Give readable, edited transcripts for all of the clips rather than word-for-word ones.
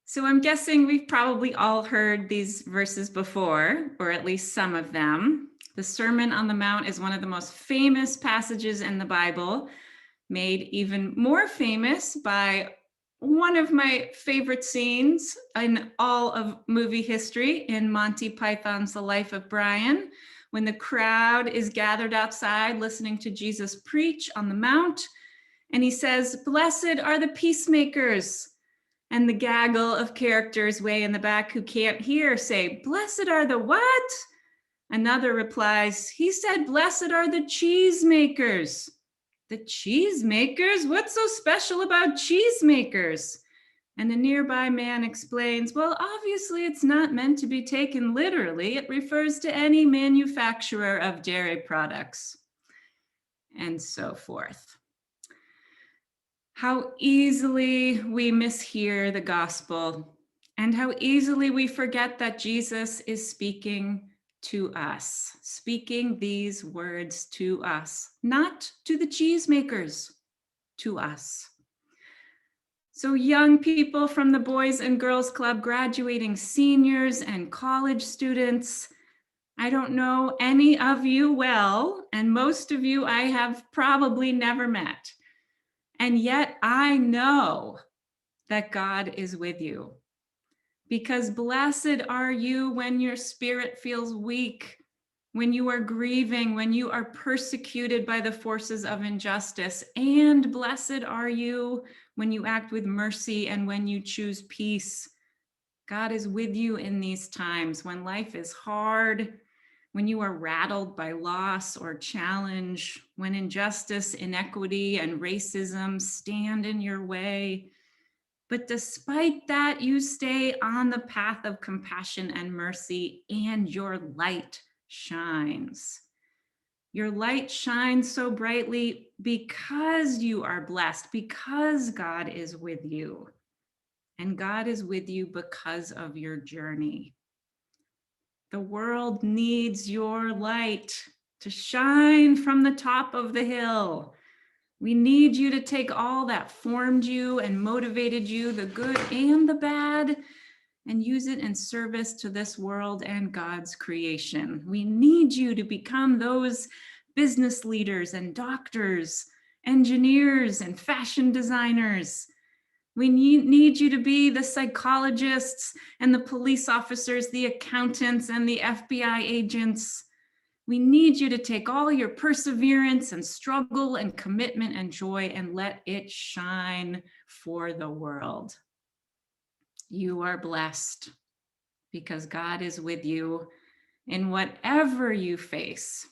So I'm guessing we've probably all heard these verses before, or at least some of them. The Sermon on the Mount is one of the most famous passages in the Bible, made even more famous by one of my favorite scenes in all of movie history in Monty Python's The Life of Brian, when the crowd is gathered outside listening to Jesus preach on the Mount, and he says, "Blessed are the peacemakers." And the gaggle of characters way in the back who can't hear say, "Blessed are the what?" Another replies, "He said, blessed are the cheesemakers." "The cheesemakers? What's so special about cheesemakers?" And a nearby man explains, "Well, obviously it's not meant to be taken literally. It refers to any manufacturer of dairy products." And so forth. How easily we mishear the gospel, and how easily we forget that Jesus is speaking to us, speaking these words to us, not to the cheesemakers, to us. So young people from the Boys and Girls Club, graduating seniors and college students, I don't know any of you well, and most of you I have probably never met. And yet I know that God is with you, because blessed are you when your spirit feels weak, when you are grieving, when you are persecuted by the forces of injustice, and blessed are you when you act with mercy and when you choose peace. God is with you in these times when life is hard, when you are rattled by loss or challenge, when injustice, inequity, and racism stand in your way. But despite that, you stay on the path of compassion and mercy, and your light shines. Your light shines so brightly because you are blessed, because God is with you. And God is with you because of your journey. The world needs your light to shine from the top of the hill. We need you to take all that formed you and motivated you, the good and the bad, and use it in service to this world and God's creation. We need you to become those business leaders and doctors, engineers and fashion designers. We need you to be the psychologists and the police officers, the accountants and the FBI agents. We need you to take all your perseverance and struggle and commitment and joy and let it shine for the world. You are blessed because God is with you in whatever you face.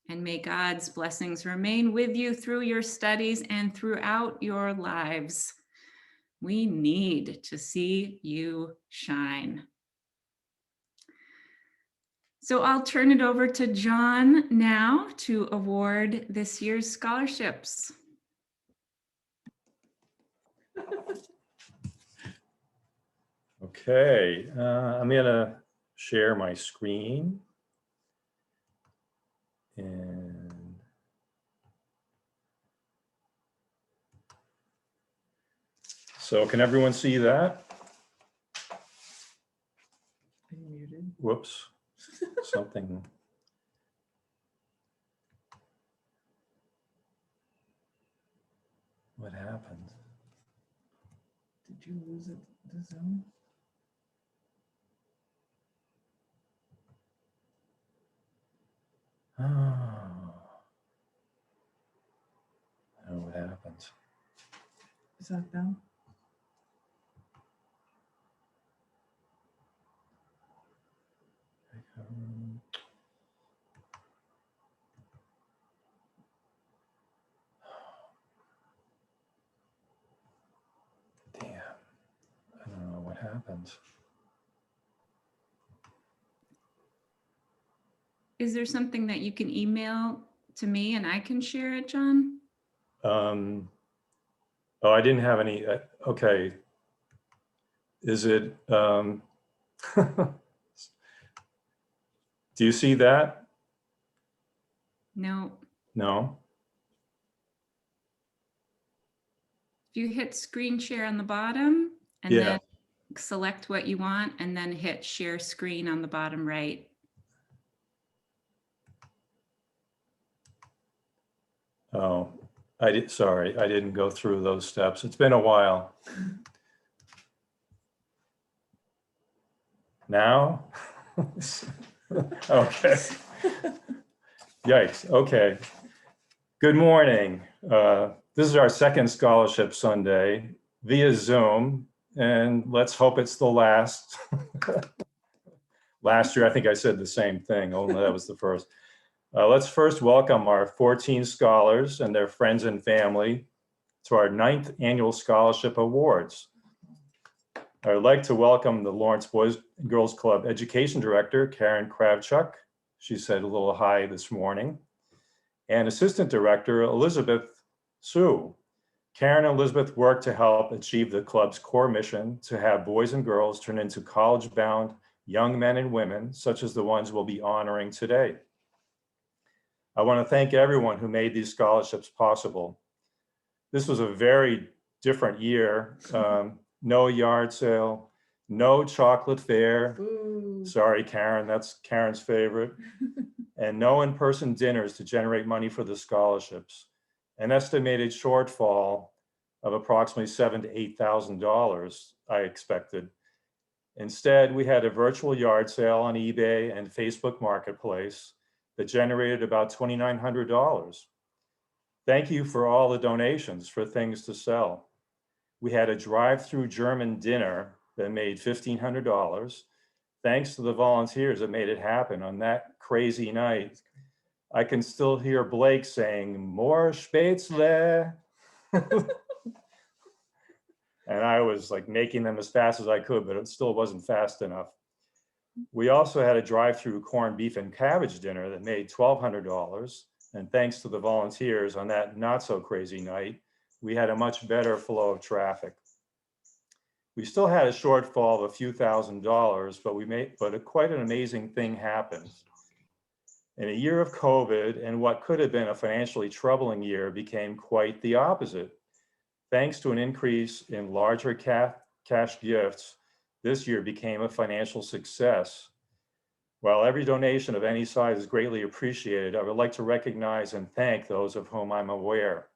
And may God's blessings remain with you through your studies and throughout your lives. We need to see you shine. So I'll turn it over to John now to award this year's scholarships. Okay, I'm gonna share my screen. And so can everyone see that? Are you muted? Whoops, something. What happened? Did you lose it, the Zoom? Oh, I don't know what happened. Is that them? Damn, I don't know what happened. Is there something that you can email to me and I can share it, John? Oh, I didn't have any, okay. Is it, do you see that? No. No? If you hit screen share on the bottom and Yeah. then select what you want and then hit share screen on the bottom right. Oh, sorry, I didn't go through those steps. It's been a while. Now? Okay. Yikes, okay. Good morning. This is our second Scholarship Sunday via Zoom, and let's hope it's the last. Last year, I think I said the same thing, only that was the first. Let's first welcome our 14 scholars and their friends and family to our 9th Annual Scholarship Awards. I would like to welcome the Lawrence Boys and Girls Club Education Director, Karen Kravchuk. She said a little hi this morning. And Assistant Director, Elizabeth Sue. Karen and Elizabeth work to help achieve the club's core mission to have boys and girls turn into college-bound young men and women, such as the ones we'll be honoring today. I want to thank everyone who made these scholarships possible. This was a very different year. No yard sale, no chocolate fair. Ooh. Sorry, Karen, that's Karen's favorite. And no in-person dinners to generate money for the scholarships. An estimated shortfall of approximately $7,000 to $8,000 I expected. Instead, we had a virtual yard sale on eBay and Facebook Marketplace that generated about $2,900. Thank you for all the donations for things to sell. We had a drive-through German dinner that made $1,500. Thanks to the volunteers that made it happen on that crazy night. I can still hear Blake saying, "More Spätzle." And I was like making them as fast as I could, but it still wasn't fast enough. We also had a drive-through corned beef and cabbage dinner that made $1,200. And thanks to the volunteers on that not so crazy night, we had a much better flow of traffic. We still had a shortfall of a few $1,000s, but quite an amazing thing happened. In a year of COVID, and what could have been a financially troubling year became quite the opposite. Thanks to an increase in larger cash gifts, this year became a financial success. While every donation of any size is greatly appreciated, I would like to recognize and thank those of whom I'm aware.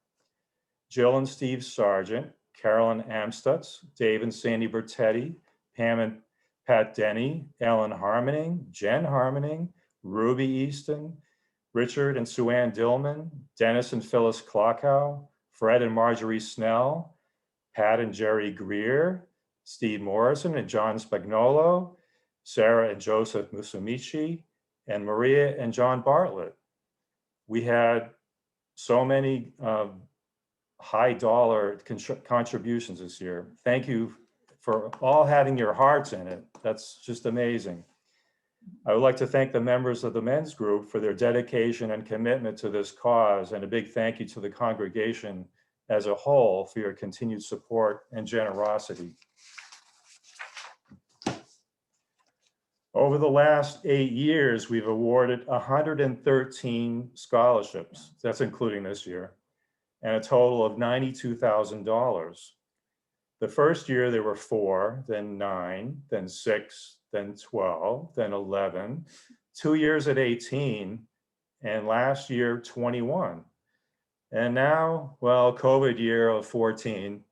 Jill and Steve Sargent, Carolyn Amstutz, Dave and Sandy Bertetti, Pam and Pat Denny, Ellen Harmoning, Jen Harmoning, Ruby Easton, Richard and Sue Ann Dillman, Dennis and Phyllis Klockow, Fred and Marjorie Snell, Pat and Jerry Greer, Steve Morrison and John Spagnolo, Sarah and Joseph Musamichi, and Maria and John Bartlett. We had so many high dollar contributions this year. Thank you for all having your hearts in it. That's just amazing. I would like to thank the members of the men's group for their dedication and commitment to this cause, and a big thank you to the congregation as a whole for your continued support and generosity. Over the last 8 years, we've awarded 113 scholarships. That's including this year, and a total of $92,000. The first year there were 4, then 9, then 6, then 12, then 11, 2 years at 18, and last year 21. And now, well, COVID year of 14.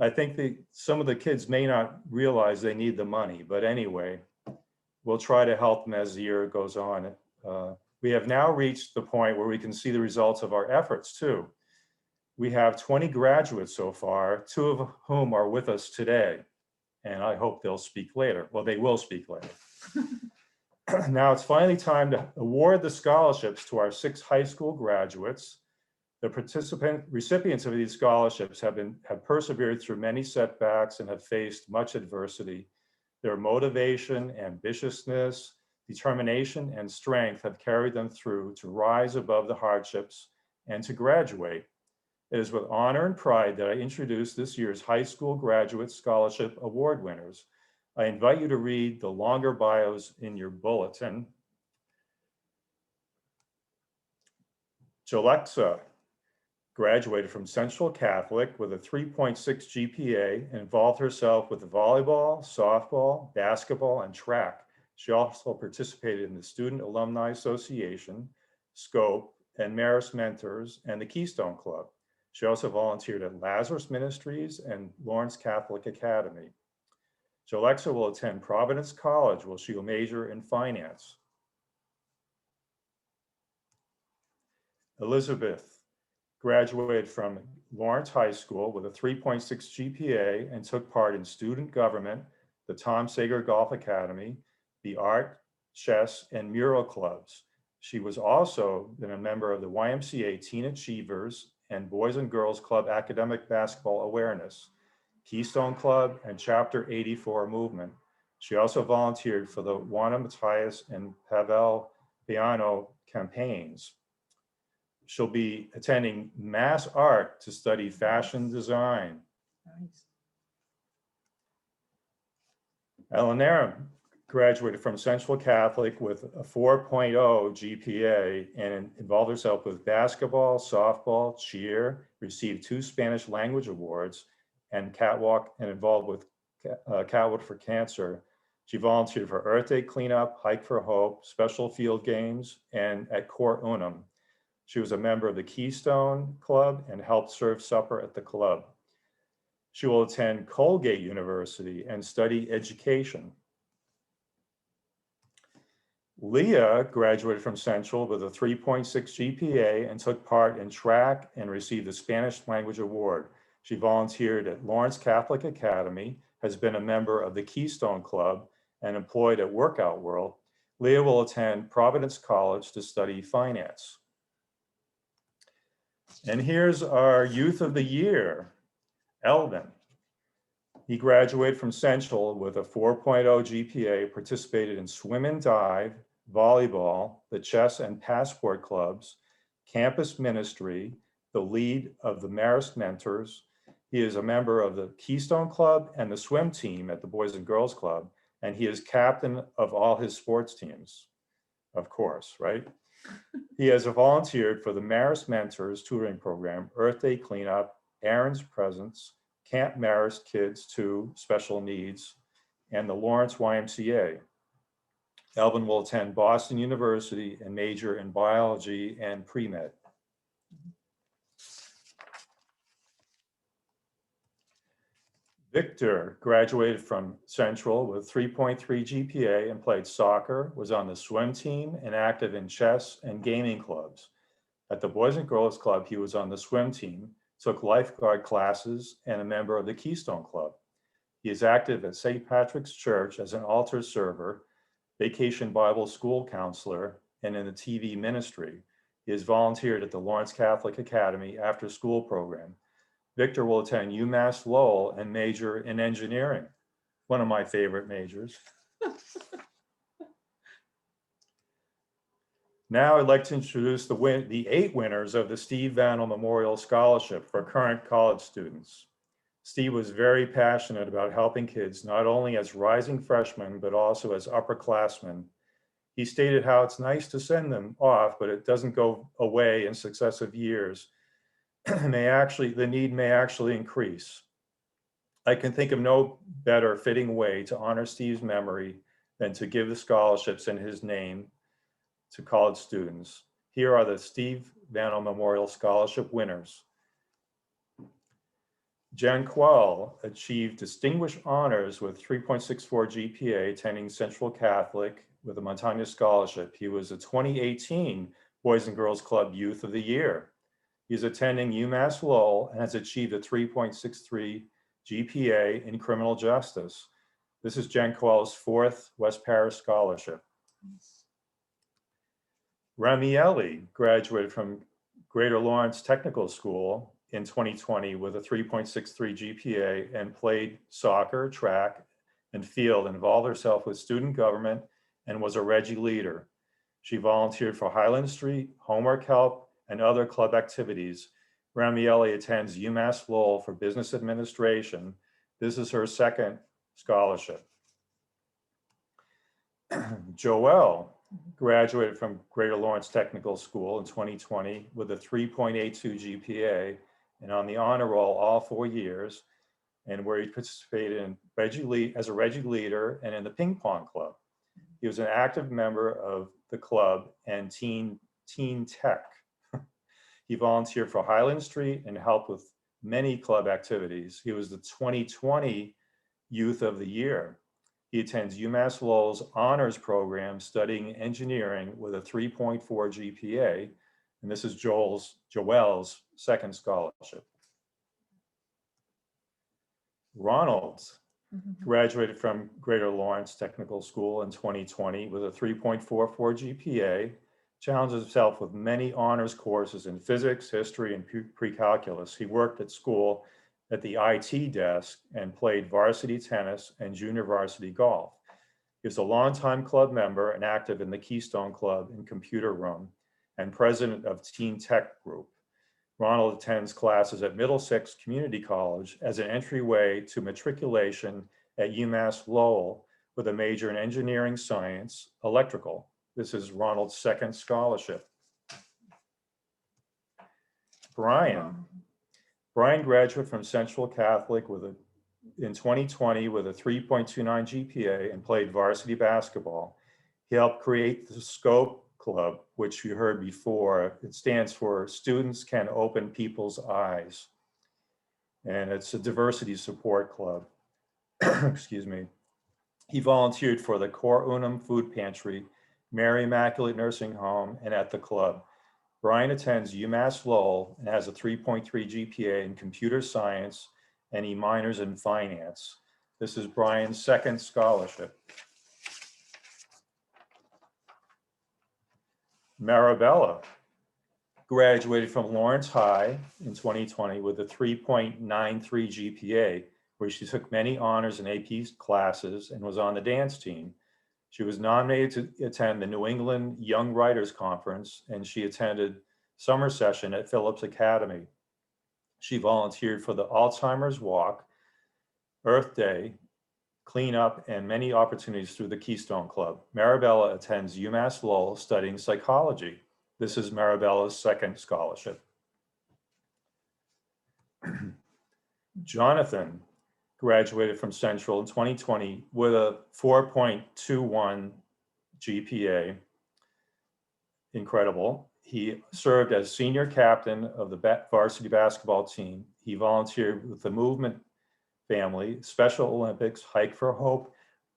I think some of the kids may not realize they need the money, but anyway, we'll try to help them as the year goes on. We have now reached the point where we can see the results of our efforts too. We have 20 graduates so far, 2 of whom are with us today, and I hope they'll speak later. Well, they will speak later. Now it's finally time to award the scholarships to our 6 high school graduates. The recipients of these scholarships have persevered through many setbacks and have faced much adversity. Their motivation, ambitiousness, determination, and strength have carried them through to rise above the hardships and to graduate. It is with honor and pride that I introduce this year's high school graduate scholarship award winners. I invite you to read the longer bios in your bulletin. Jalexa, graduated from Central Catholic with a 3.6 GPA and involved herself with volleyball, softball, basketball, and track. She also participated in the Student Alumni Association, SCOPE, and Marist Mentors, and the Keystone Club. She also volunteered at Lazarus Ministries and Lawrence Catholic Academy. Jalexa will attend Providence College, where she will major in finance. Elizabeth graduated from Lawrence High School with a 3.6 GPA and took part in student government, the Tom Sager Golf Academy, the art, chess, and mural clubs. She was also been a member of the YMCA Teen Achievers and Boys and Girls Club Academic Basketball Awareness, Keystone Club, and Chapter 84 movement. She also volunteered for the Juana Matthias and Pavel Piano campaigns. She'll be attending Mass Art to study fashion design. Nice. Alenairam graduated from Central Catholic with a 4.0 GPA and involved herself with basketball, softball, cheer, received 2 Spanish language awards, and catwalk, and involved with Catwalk for Cancer. She volunteered for Earth Day cleanup, Hike for Hope, special field games, and at Cor Unum. She was a member of the Keystone Club and helped serve supper at the club. She will attend Colgate University and study education. Lia graduated from Central with a 3.6 GPA and took part in track and received the Spanish Language Award. She volunteered at Lawrence Catholic Academy, has been a member of the Keystone Club, and employed at Workout World. Lia will attend Providence College to study finance. And here's our Youth of the Year, Elvin. He graduated from Central with a 4.0 GPA, participated in swim and dive, volleyball, the chess and passport clubs, campus ministry, the lead of the Marist Mentors. He is a member of the Keystone Club and the swim team at the Boys and Girls Club, and he is captain of all his sports teams, of course, right? He has volunteered for the Marist Mentors tutoring program, Earth Day cleanup, Aaron's Presents, Camp Marist Kids 2 Special Needs, and the Lawrence YMCA. Elvin will attend Boston University and major in biology and pre-med. Victor graduated from Central with 3.3 GPA and played soccer, was on the swim team and active in chess and gaming clubs. At the Boys and Girls Club, he was on the swim team, took lifeguard classes, and a member of the Keystone Club. He is active at St. Patrick's Church as an altar server, Vacation Bible School counselor, and in the TV ministry. He has volunteered at the Lawrence Catholic Academy after school program. Victor will attend UMass Lowell and major in engineering, one of my favorite majors. Now I'd like to introduce the 8 winners of the Steve Vannell Memorial Scholarship for current college students. Steve was very passionate about helping kids, not only as rising freshmen, but also as upperclassmen. He stated how it's nice to send them off, but it doesn't go away in successive years. The need may actually increase. I can think of no better fitting way to honor Steve's memory than to give the scholarships in his name to college students. Here are the Steve Vannell Memorial Scholarship winners. Yankuel achieved distinguished honors with 3.64 GPA, attending Central Catholic with a Montagna Scholarship. He was a 2018 Boys and Girls Club Youth of the Year. He's attending UMass Lowell and has achieved a 3.63 GPA in criminal justice. This is Yankuel's 4th West Parish Scholarship. Ramiely graduated from Greater Lawrence Technical School in 2020 with a 3.63 GPA and played soccer, track, and field, involved herself with student government, and was a Reggie leader. She volunteered for Highland Street, homework help, and other club activities. Ramiely attends UMass Lowell for business administration. This is her 2nd scholarship. Joelle graduated from Greater Lawrence Technical School in 2020 with a 3.82 GPA and on the honor roll all 4 years, and where he participated in as a Reggie leader and in the ping pong club. He was an active member of the club and Teen Tech. He volunteered for Highland Street and helped with many club activities. He was the 2020 Youth of the Year. He attends UMass Lowell's honors program studying engineering with a 3.4 GPA. And this is Joel's second scholarship. Ronald graduated from Greater Lawrence Technical School in 2020 with a 3.44 GPA, challenged himself with many honors courses in physics, history, and pre-calculus. He worked at school at the IT desk and played varsity tennis and junior varsity golf. He was a longtime club member and active in the Keystone Club and Computer Room and president of Teen Tech Group. Ronald attends classes at Middlesex Community College as an entryway to matriculation at UMass Lowell with a major in engineering science, electrical. This is Ronald's second scholarship. Brian graduated from Central Catholic in 2020 with a 3.29 GPA and played varsity basketball. He helped create the SCOPE Club, which you heard before. It stands for Students Can Open People's Eyes. And it's a diversity support club. Excuse me. He volunteered for the Cor Unum Food Pantry, Mary Immaculate Nursing Home, and at the club. Brian attends UMass Lowell and has a 3.3 GPA in computer science, and he minors in finance. This is Brian's second scholarship. Maribella graduated from Lawrence High in 2020 with a 3.93 GPA, where she took many honors and AP classes and was on the dance team. She was nominated to attend the New England Young Writers Conference, and she attended summer session at Phillips Academy. She volunteered for the Alzheimer's Walk, Earth Day, cleanup, and many opportunities through the Keystone Club. Maribella attends UMass Lowell studying psychology. This is Maribella's second scholarship. Jonathan graduated from Central in 2020 with a 4.21 GPA. Incredible. He served as senior captain of the varsity basketball team. He volunteered with the Movement Family, Special Olympics, Hike for Hope,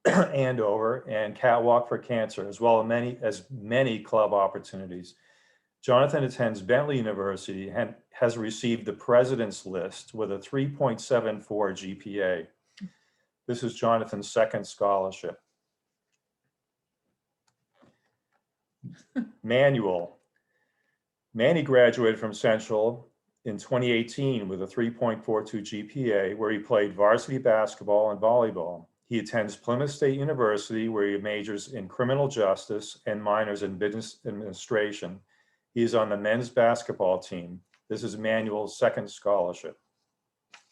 Andover, and Catwalk for Cancer, as well as many club opportunities. Jonathan attends Bentley University and has received the President's List with a 3.74 GPA. This is Jonathan's second scholarship. Manny graduated from Central in 2018 with a 3.42 GPA, where he played varsity basketball and volleyball. He attends Plymouth State University, where he majors in criminal justice and minors in business administration. He is on the men's basketball team. This is Manuel's second scholarship.